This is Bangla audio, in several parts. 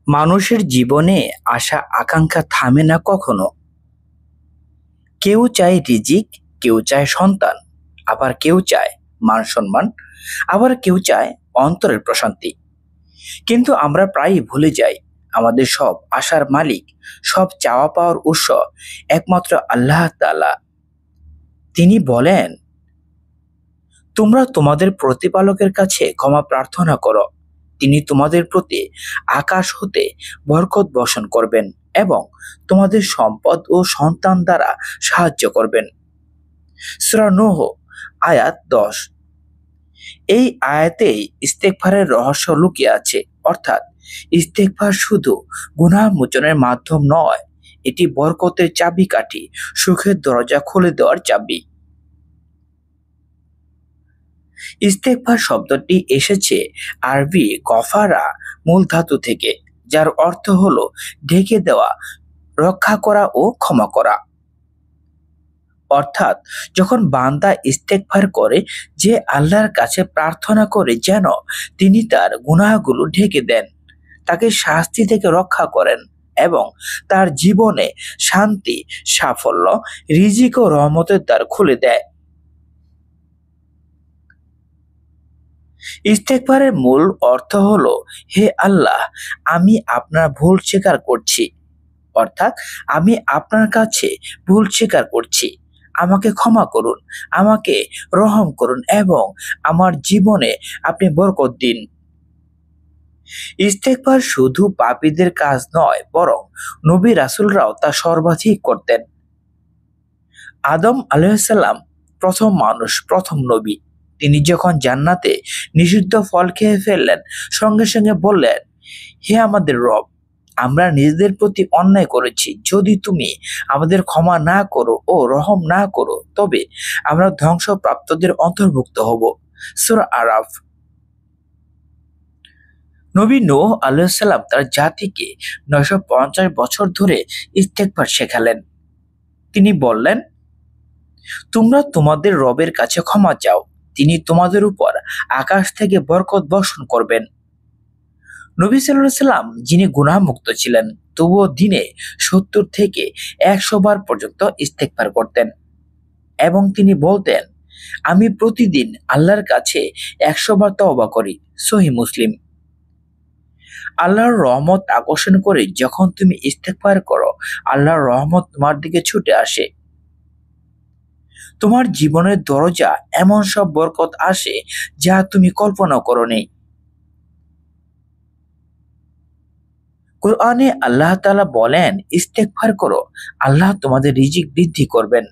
মানুষের জীবনে আশা আকাঙ্ক্ষা থামে না কখনো। কেউ চায় রিজিক, কেউ চায় সন্তান, আবার কেউ চায় মান সম্মান, আবার কেউ চায় অন্তরের প্রশান্তি। কিন্তু আমরা প্রায়ই ভুলে যাই আমাদের সব আশার মালিক, সব চাওয়া পাওয়ার উৎস একমাত্র আল্লাহ তাআলা। তিনি বলেন, তোমরা তোমাদের প্রতিপালকের কাছে ক্ষমা প্রার্থনা করো, তিনি তোমাদের প্রতি আকাশ হতে বরকত বর্ষণ করবেন এবং তোমাদের সম্পদ ও সন্তান দ্বারা সাহায্য করবেন। সূরা নূহ আয়াত 10। এই আয়াতেই ইস্তেগফারের রহস্য লুকিয়ে আছে। অর্থাৎ ইস্তেগফার শুধু গুনাহ মোচনের মাধ্যম নয়, এটি বরকতের চাবিকাঠি, সুখের দরজা খুলে দেওয়ার চাবি। ইস্তেগফার শব্দটি এসেছে আরবি গফারা মূল ধাতু থেকে, যার অর্থ হলো ঢেকে দেওয়া, রক্ষা করা ও ক্ষমা করা। অর্থাৎ যখন বান্দা ইস্তেগফার করে, যে আল্লাহর কাছে প্রার্থনা করে যেন তিনি তার গুনাহগুলো ঢেকে দেন, তাকে শাস্তি থেকে রক্ষা করেন এবং তার জীবনে শান্তি, সাফল্য, রিজিক ও রহমতের দ্বার খুলে দেয়। ইস্তেগফারের মূল অর্থ হলো, হে আল্লাহ, আমি আপনার ভুল স্বীকার করছি। অর্থাৎ আমি আপনার কাছে ভুল স্বীকার করছি, আমাকে ক্ষমা করুন, আমাকে রহম করুন এবং আমার জীবনে আপনি বরকত দিন। ইস্তেগফার শুধু পাপীদের কাজ নয়, বরং নবী রাসূলরাও তা সর্বাধিক করতেন। আদম আলাইহিস সালাম প্রথম মানুষ, প্রথম নবী। তিনি যখন জান্নাতে নিষিদ্ধ ফল খেয়ে ফেললেন, সঙ্গে সঙ্গে বললেন, হে আমাদের রব, আমরা নিজেদের প্রতি অন্যায় করেছি। যদি তুমি আমাদের ক্ষমা না করো ও রহম না করো, তবে আমরা ধ্বংসপ্রাপ্তদের অন্তর্ভুক্ত হব। সূরা আরাফ। নবী নূহ আলাইহিস সালাম তার জাতিকে 950 বছর ধরে ইস্তেগফার শেখালেন। তিনি বললেন, তোমরা তোমাদের রবের কাছে ক্ষমা চাও, তিনি তোমাদের উপর আকাশ থেকে বরকত বর্ষণ করবেন। নবী সাল্লাল্লাহু আলাইহি সাল্লাম, যিনি গুনাহমুক্ত ছিলেন, তবুও দিনে 70 থেকে 100 বার পর্যন্ত ইস্তেগফার করতেন এবং তিনি বলতেন, আমি প্রতিদিন আল্লাহর কাছে 100 বার তওবা করি। সহিহ মুসলিম। আল্লাহর রহমত আকর্ষণ করে যখন তুমি ইস্তেগফার করো, আল্লাহর রহমত তোমার দিকে ছুটে আসে। তোমার জীবনের দরজা এমন সব বরকত আসে যা তুমি কল্পনা করোনি। কুরআনে আল্লাহ তাআলা বলেন, ইস্তেগফার করো, আল্লাহ তোমাদের রিজিক বৃদ্ধি করবেন।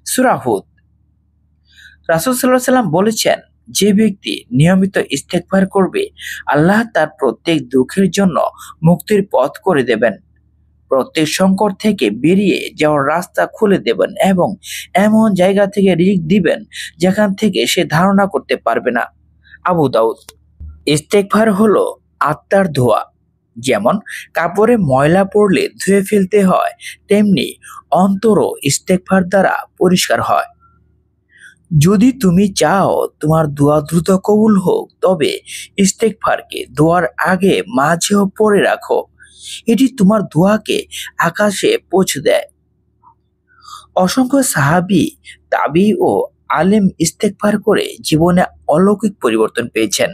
সূরা হুদ। রাসূল সাল্লাল্লাহু আলাইহি সাল্লাম বলেছেন, যে ব্যক্তি নিয়মিত ইস্তেগফার করবে, আল্লাহ তার প্রত্যেক দুঃখের জন্য মুক্তির পথ করে দেবেন, প্রত্যেক সংকট থেকে বেরিয়ে যাওয়ার রাস্তা খুলে দেবেন এবং এমন জায়গা থেকে রিজিক দিবেন যেখান থেকে সে ধারণা করতে পারবে না। আবু দাউদ। ইস্তেগফার হলো আত্মার ধোয়া। যেমন কাপড়ে ময়লা পড়লে ধুয়ে ফেলতে হয়, তেমনি অন্তরও ইস্তেগফার দ্বারা পরিষ্কার হয়। যদি তুমি চাও তোমার দোয়া দ্রুত কবুল হোক, তবে ইস্তেগফারকে দোয়ার আগে মাঝেও পড়ে রাখো। এটি তোমার দোয়াকে আকাশে পৌঁছে দেয়। অসংখ্য সাহাবী, তাবী ও আলেম ইস্তেগফার করে জীবনে অলৌকিক পরিবর্তন পেয়েছেন।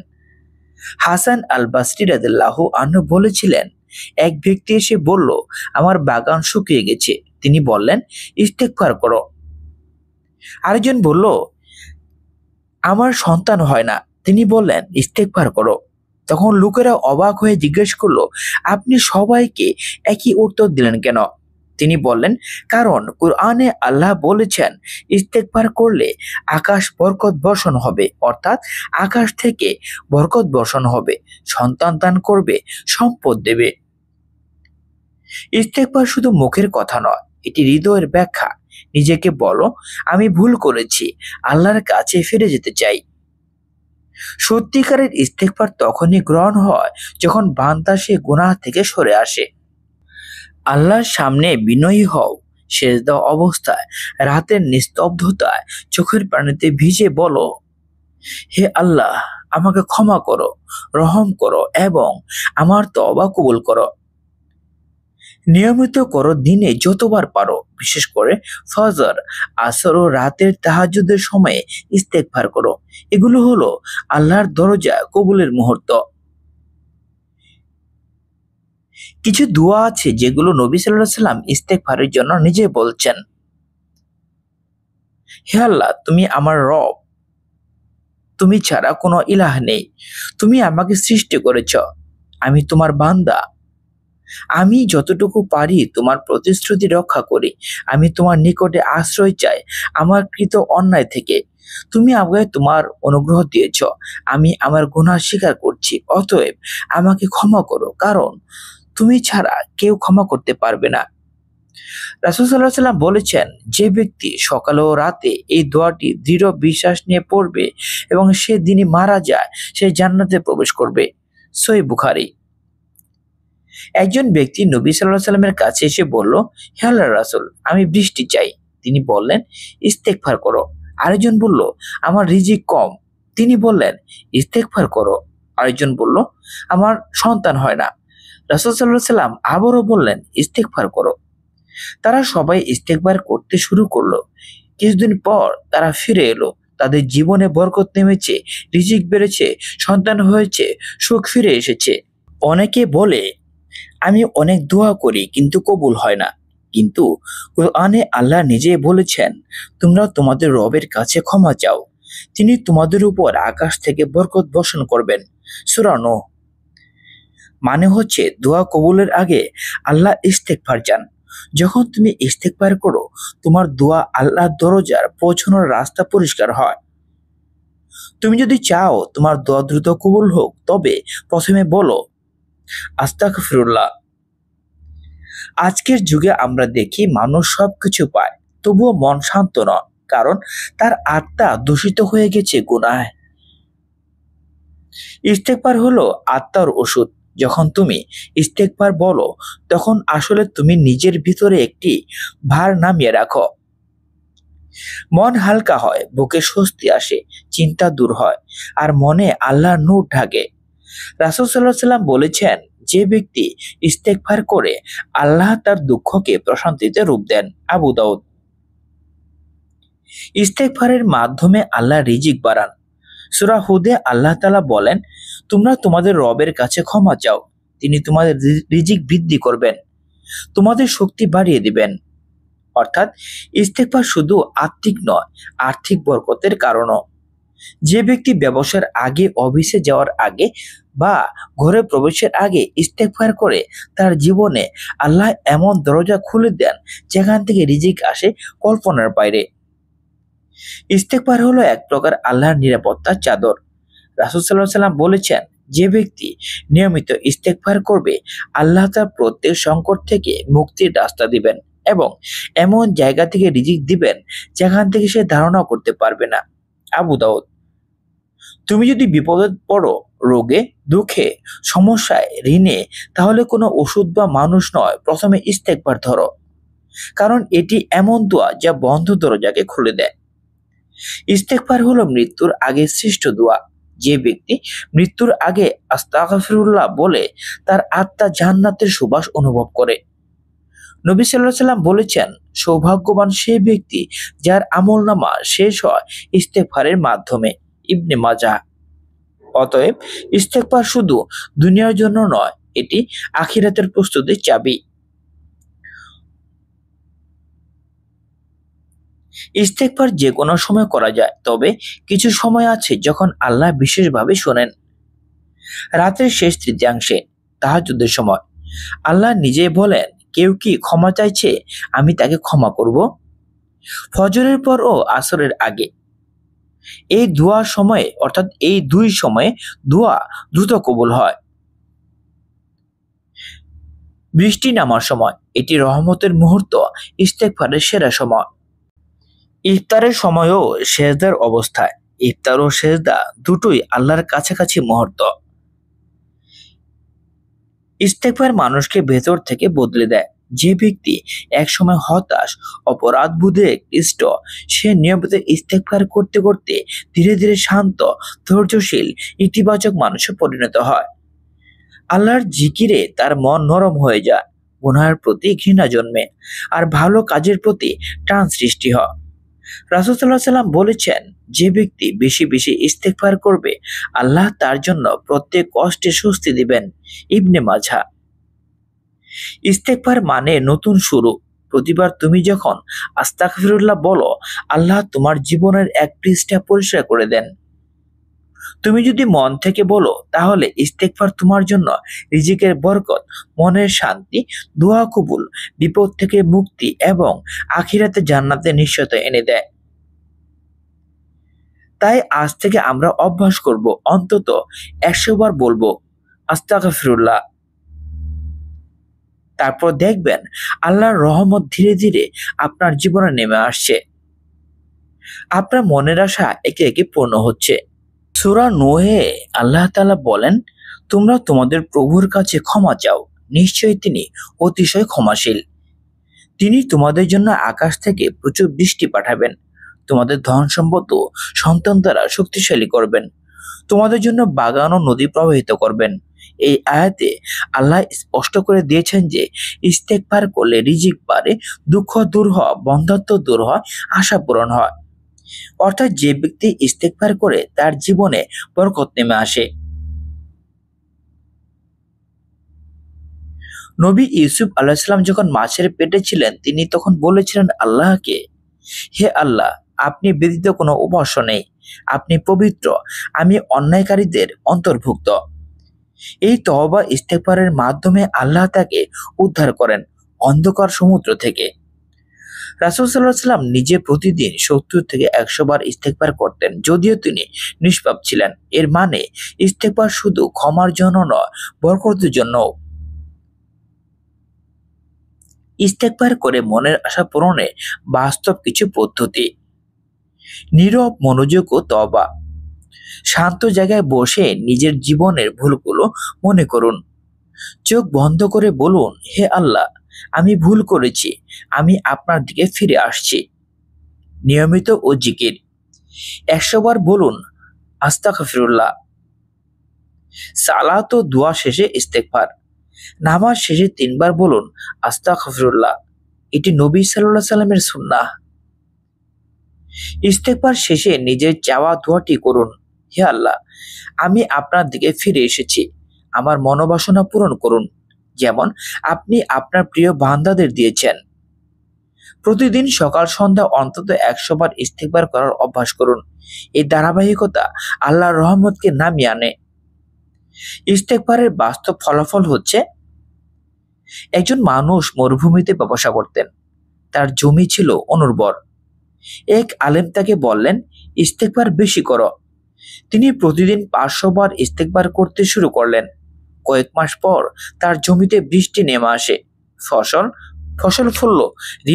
হাসান আল বাসরি রাদিয়াল্লাহু আনহু বলেছিলেন, এক ব্যক্তি এসে বলল, আমার বাগান শুকিয়ে গেছে। তিনি বললেন, ইস্তেগফার করো। আরেকজন বলল, আমার সন্তান হয় না। তিনি বললেন, ইস্তেগফার করো। তখন লোকেরা অবাক হয়ে জিজ্ঞেস করলো, আপনি সবাইকে একই উত্তর দিলেন কেন? তিনি বললেন, কারণ কুরআনে আল্লাহ বলেছেন, ইস্তেগফার করলে আকাশ বরকত বর্ষণ হবে, অর্থাৎ আকাশ থেকে বরকত বর্ষণ হবে, সন্তান দান করবে, সম্পদ দেবে। ইস্তেগফার শুধু মুখের কথা নয়, এটি হৃদয়ের ব্যাখ্যা। নিজেকে বলো, আমি ভুল করেছি, আল্লাহর কাছে ফিরে যেতে চাই। সত্যিকারের ইস্তেগফার তখনই গ্রহণ হয় যখন বান্দা সে গুনাহ থেকে সরে আসে। আল্লাহর সামনে বিনয়ী হও, সেজদা অবস্থায়, রাতের নিস্তব্ধতায় চোখের পানিতে ভিজে বলো, হে আল্লাহ, আমাকে ক্ষমা করো, রহম করো এবং আমার তওবা কবুল করো। নিয়মিত করো, দিনে যতবার পারো, বিশেষ করে ফজর, আসর ও রাতের তাহাজ্জুদের সময়ে ইস্তেগফার করো। এগুলো হলো আল্লাহর দরজা কবুলের মুহূর্ত। কিছু দোয়া আছে যেগুলো নবী সাল্লাল্লাহু আলাইহি সাল্লাম ইস্তেগফারের জন্য নিজে বলছেন। হে আল্লাহ, তুমি আমার রব, তুমি ছাড়া কোনো ইলাহ নেই। তুমি আমাকে সৃষ্টি করেছ, আমি তোমার বান্দা। আমি যতটুকু পারি তোমার প্রতিশ্রুতি রক্ষা করি। আমি তোমার নিকটে আশ্রয় চাই আমার কৃত অন্যায় থেকে। তুমি আমাকে তোমার অনুগ্রহ দিয়েছ, আমি আমার গুনাহ স্বীকার করছি। অতএব আমাকে ক্ষমা করো, কারণ তুমি ছাড়া কেউ ক্ষমা করতে পারবে না। রাসূল সাল্লাল্লাহু আলাইহি ওয়াসাল্লাম বলেছেন, যে ব্যক্তি সকালে ও রাতে এই দোয়াটি দৃঢ় বিশ্বাস নিয়ে পড়বে এবং সে দিনই মারা যায়, সে জান্নাতে প্রবেশ করবে। সহিহ বুখারী। একজন ব্যক্তি নবী সাল্লাল্লাহু আলাইহি সাল্লামের কাছে এসে বলল, হে আল্লাহর রাসূল, আমি বৃষ্টি চাই। তিনি বললেন, ইস্তেগফার করো। আরেকজন বলল, আমার রিজিক কম। তিনি বললেন, ইস্তেগফার করো। আরেকজন বলল, আমার সন্তান হয় না। রাসূল সাল্লাল্লাহু আলাইহি সাল্লাম আবারও বললেন, ইস্তেগফার করো। তারা সবাই ইস্তেগফার করতে শুরু করলো। কিছুদিন পর তারা ফিরে এলো। তাদের জীবনে বরকত নেমেছে, রিজিক বেড়েছে, সন্তান হয়েছে, সুখ ফিরে এসেছে। অনেকে বলে, আমি অনেক দোয়া করি কিন্তু কবুল হয় না। কিন্তু কোরআনে আল্লাহ নিজেই বলেছেন, তোমরা তোমাদের রবের কাছে ক্ষমা চাও, তিনি তোমাদের উপর আকাশ থেকে বরকত বর্ষণ করবেন। সূরা নূহ। মানে হচ্ছে, দোয়া কবুলের আগে আল্লাহ ইস্তেগফার চান। যখন তুমি ইস্তেগফার করো, তোমার দোয়া আল্লাহর দরজার পৌঁছানোর রাস্তা পরিষ্কার হয়। তুমি যদি চাও তোমার দোয়া দ্রুত কবুল হোক, তবে প্রথমে বলো, আস্তাগফিরুল্লাহ। আজকের যুগে আমরা দেখি মানুষ সবকিছু পায়, তবুও মন শান্ত নয়, কারণ তার আত্মা দূষিত হয়ে গেছে গুনাহে। ইস্তেগফার হলো আত্মার ওষুধ। যখন তুমি ইস্তেগফার বলো, তখন আসলে তুমি নিজের ভিতরে একটি ভার নামিয়ে রাখো। মন হালকা হয়, বুকে স্বস্তি আসে, চিন্তা দূর হয়, আর মনে আল্লাহর নূর ঢাকে। রাসূল সাল্লাল্লাহু আলাইহি সাল্লাম বলেছেন, যে ব্যক্তি ইস্তেগফার করে, আল্লাহ তার দুঃখকে প্রশান্তিতে রূপ দেন। আবু দাউদ। ইস্তেগফারের মাধ্যমে আল্লাহ রিজিক বাড়ান। সূরা হুদে আল্লাহ তাআলা বলেন, তোমরা তোমাদের রবের কাছে ক্ষমা চাও, তিনি তোমাদের রিজিক বৃদ্ধি করবেন, তোমাদের শক্তি বাড়িয়ে দিবেন। অর্থাৎ ইস্তেগফার শুধু আত্মিক নয়, আর্থিক বরকতের কারণও। যে ব্যক্তি ব্যবসার আগে, অফিসে যাওয়ার আগে বা ঘরে প্রবেশের আগে ইস্তেগফার করে, তার জীবনে আল্লাহ এমন দরজা খুলে দেন যেখান থেকে রিজিক আসে কল্পনার বাইরে। ইস্তেগফার হলো এক প্রকার আল্লাহর নিরাপত্তার চাদর। রাসূল সাল্লাল্লাহু আলাইহি সাল্লাম বলেছেন, যে ব্যক্তি নিয়মিত ইস্তেগফার করবে, আল্লাহ তার প্রত্যেক সংকট থেকে মুক্তির রাস্তা দিবেন এবং এমন জায়গা থেকে রিজিক দিবেন যেখান থেকে সে ধারণা করতে পারবে না। আবু দাউদ। তুমি যদি বিপদে পড়ো, রোগে, দুঃখে, সমস্যায়, ঋণে, তাহলে কোনো ওষুধ বা মানুষ নয়, প্রথমে ইস্তেগফার ধরো, কারণ এটি এমন দোয়া যা বন্ধ দরজাকে খুলে দেয়। ইস্তেগফার হলো মৃত্যুর আগে শ্রেষ্ঠ দোয়া। যে ব্যক্তি মৃত্যুর আগে আস্তাগফিরুল্লাহ বলে, তার আত্মা জান্নাতের সুবাস অনুভব করে। নবী সাল্লাল্লাহু আলাইহি সাল্লাম বলেছেন, সৌভাগ্যবান সেই ব্যক্তি যার আমলনামা শেষ হয় ইস্তেগফারের মাধ্যমে। ইবনে মাজাহ। অতএব ইস্তেগফার শুধু দুনিয়ার জন্য নয়, এটি আখিরাতের প্রস্তুতির চাবি। ইস্তেগফার যে কোনো সময় করা যায়, তবে কিছু সময় আছে যখন আল্লাহ বিশেষভাবে শোনেন। রাতের শেষ তৃতীয়াংশে, তাহাজ্জুদের সময়, আল্লাহ নিজেই বলেন, কেউ কি ক্ষমা চাইছে, আমি তাকে ক্ষমা করব। ফজরের পর ও আসরের আগে। এই দোয়ার সময়ে, অর্থাৎ এই দুই সময়ে দোয়া দ্রুত কবুল হয়। বৃষ্টি নামার সময়, এটি রহমতের মুহূর্ত, ইস্তেগফারের সেরা সময়। ইফতারের সময়ও সেজদার অবস্থায়। ইফতার ও সেজদা দুটোই আল্লাহর কাছাকাছি মুহূর্ত। ইস্তেগফার মানুষকে ভেতর থেকে বদলে দেয়। যে ব্যক্তি একসময় হতাশ, অপরাধবোধে ক্লিষ্ট, সে নিয়মিত ইস্তেগফার করতে করতে ধীরে ধীরে শান্ত, ধৈর্যশীল, ইতিবাচক মানুষে পরিণত হয়। আল্লাহর জিকিরে তার মন নরম হয়ে যায়, গুনাহের প্রতি ঘৃণা জন্মে, আর ভালো কাজের প্রতি টান সৃষ্টি হয়। রাসূল সাল্লাল্লাহু আলাইহি সাল্লাম বলেছেন, যে ব্যক্তি বেশি বেশি ইস্তেগফার করবে, আল্লাহ তার জন্য প্রত্যেক কষ্টে স্বস্তি দিবেন। ইবনে মাজাহ। ইস্তেগফার মানে নতুন শুরু। প্রতিবার তুমি যখন আস্তাগফিরুল্লাহ বলো, আল্লাহ তোমার জীবনের এক পৃষ্ঠা পরিষ্কার করে দেন। তুমি যদি মন থেকে বলো, তাহলে ইস্তেগফার তোমার জন্য রিজিকের বরকত, মনের শান্তি, দোয়া কবুল, বিপদ থেকে মুক্তি এবং আখিরাতে জান্নাতের নিশ্চয়তা এনে দেয়। তাই আজ থেকে আমরা অভ্যাস করব, অন্তত 100 বার বলবো আস্তাগফিরুল্লাহ। তারপর দেখবেন আল্লাহর রহমত ধীরে ধীরে আপনার জীবনে নেমে আসছে। আপনার মনের আশা একে একে পূর্ণ হচ্ছে। সূরা নূহে আল্লাহ তাআলা বলেন, তোমরা তোমাদের প্রভুর কাছে ক্ষমা চাও, নিশ্চয়ই তিনি অতিশয় ক্ষমাশীল। তিনি তোমাদের জন্য আকাশ থেকে প্রচুর বৃষ্টি পাঠাবেন, তোমাদের ধন সম্পদ ও সন্তান দ্বারা শক্তিশালী করবেন, তোমাদের জন্য বাগান ও নদী প্রবাহিত করবেন। এই আয়াতে আল্লাহ স্পষ্ট করে দিয়েছেন যে ইস্তেগফার করলে রিজিক বাড়ে, দুঃখ দূর হয়, বন্ধ্যত্ব দূর হয়, আশা পূরণ হয়। অর্থাৎ যে ব্যক্তি ইস্তেগফার করে তার জীবনে বরকত নেমে আসে। নবী ইউসুফ আলাইহিস সালাম যখন মাছের পেটে ছিলেন, তিনি তখন বলেছিলেন আল্লাহকে, হে আল্লাহ, আপনি ব্যতীত কোনো উপাস্য নেই, আপনি পবিত্র, আমি অন্যায়কারীদের অন্তর্ভুক্ত। এই তওবা ইস্তেগফারের মাধ্যমে আল্লাহ তাকে উদ্ধার করেন অন্ধকার সমুদ্র থেকে। রাসূল সাল্লাল্লাহু আলাইহি ওয়াসাল্লাম নিজে প্রতিদিন 70 থেকে 100 বার ইস্তেগফার করতেন, যদিও তিনি নিষ্পাপ ছিলেন। এর মানে ইস্তেগফার শুধু ক্ষমার জন্য নয়, বরকতের জন্যও। ইস্তেগফার করে মনের আশা পূরণে বাস্তব কিছু পদ্ধতি। নীরব মনোযোগ ও তওবা। শান্ত জায়গায় বসে নিজের জীবনের ভুলগুলো মনে করুন। চোখ বন্ধ করে বলুন, হে আল্লাহ, আমি ভুল করেছি, আমি আপনার দিকে ফিরে আসছি। নিয়মিত ও জিকির। 100 বার বলুন আস্তাগফিরুল্লাহ। সালাত ও দোয়া শেষে ইস্তেগফার। নামাজ শেষে 3 বার বলুন আস্তাগফিরুল্লাহ। এটি নবী সাল্লাল্লাহু আলাইহি সাল্লামের সুন্নাহ। ইস্তেগফার শেষে নিজের চাওয়া দোয়াটি করুন, হে আল্লাহ, আমি আপনার দিকে ফিরে এসেছি, আমার মনোবাসনা পূরণ করুন, যেমন আপনি আপনার প্রিয় বান্দাদের দিয়েছেন। প্রতিদিন সকাল সন্ধ্যা অন্তত 100 বার ইস্তেগফার করার অভ্যাস করুন। এই ধারাবাহিকতা আল্লাহর রহমতকে নামিয়ে আনে। ইস্তেগফারের বাস্তব ফলাফল হচ্ছে, একজন মানুষ মরুভূমিতে ব্যবসা করতেন, তার জমি ছিল অনুর্বর। এক আলেম তাকে বললেন, ইস্তেগফার বেশি করো। তিনি প্রতিদিন 500 বার ইস্তেগফার করতে শুরু করলেন। কয়েক মাস পর তার জমিতে বৃষ্টি নেমে আসে, ফসল ফলল,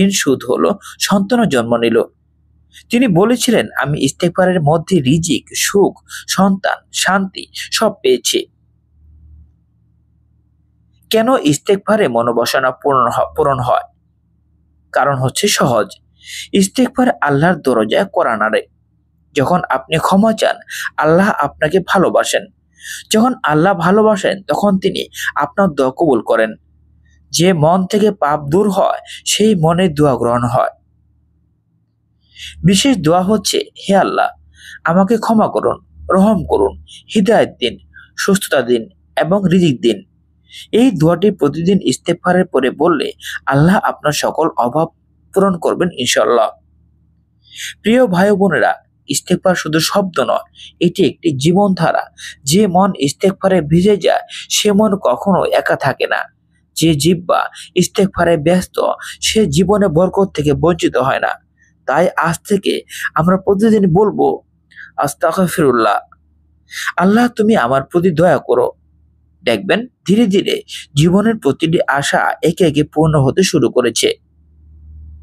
ঋণ শোধ হলো, সন্তানও জন্ম নিল। তিনি বলেছিলেন, আমি ইস্তেগফারের মধ্যে রিজিক, সুখ, সন্তান, শান্তি সব পেয়েছি। কেন ইস্তেগফারে মনোবাসনা পূরণ হয়? কারণ হচ্ছে সহজ। ইস্তেগফার আল্লাহর দরজায় কড়া নাড়ে। যখন আপনি ক্ষমা চান, আল্লাহ আপনাকে ভালোবাসেন। যখন আল্লাহ ভালোবাসেন, তখন তিনি আপনার দোয়া কবুল করেন। যে মন থেকে পাপ দূর হয়, সেই মনে দোয়া গ্রহণ হয়। বিশেষ দোয়া হচ্ছে, হে আল্লাহ, আমাকে ক্ষমা করুন, রহম করুন, হিদায়াত দিন, সুস্থতা দিন এবং রিজিক দিন। এই দোয়াটি প্রতিদিন ইস্তেগফারের পরে বললে আল্লাহ আপনার সকল অভাব পূরণ করবেন ইনশাআল্লাহ। প্রিয় ভাই বোনেরা, ইস্তেগফার শুধু শব্দ নয়, এটি একটি জীবনধারা। যে মন ইস্তেগফারে ভিজে যায়, সে মন কখনো একা থাকে না। যে জিহ্বা ইস্তেগফারে ব্যস্ত, সে জীবনে বরকত থেকে বঞ্চিত হয় না। তাই আজ থেকে আমরা প্রতিদিন বলবো আস্তাগফিরুল্লাহ। আল্লাহ, তুমি আমার প্রতি দয়া করো। দেখবেন ধীরে ধীরে জীবনের প্রতিটি আশা একে একে পূর্ণ হতে শুরু করেছে।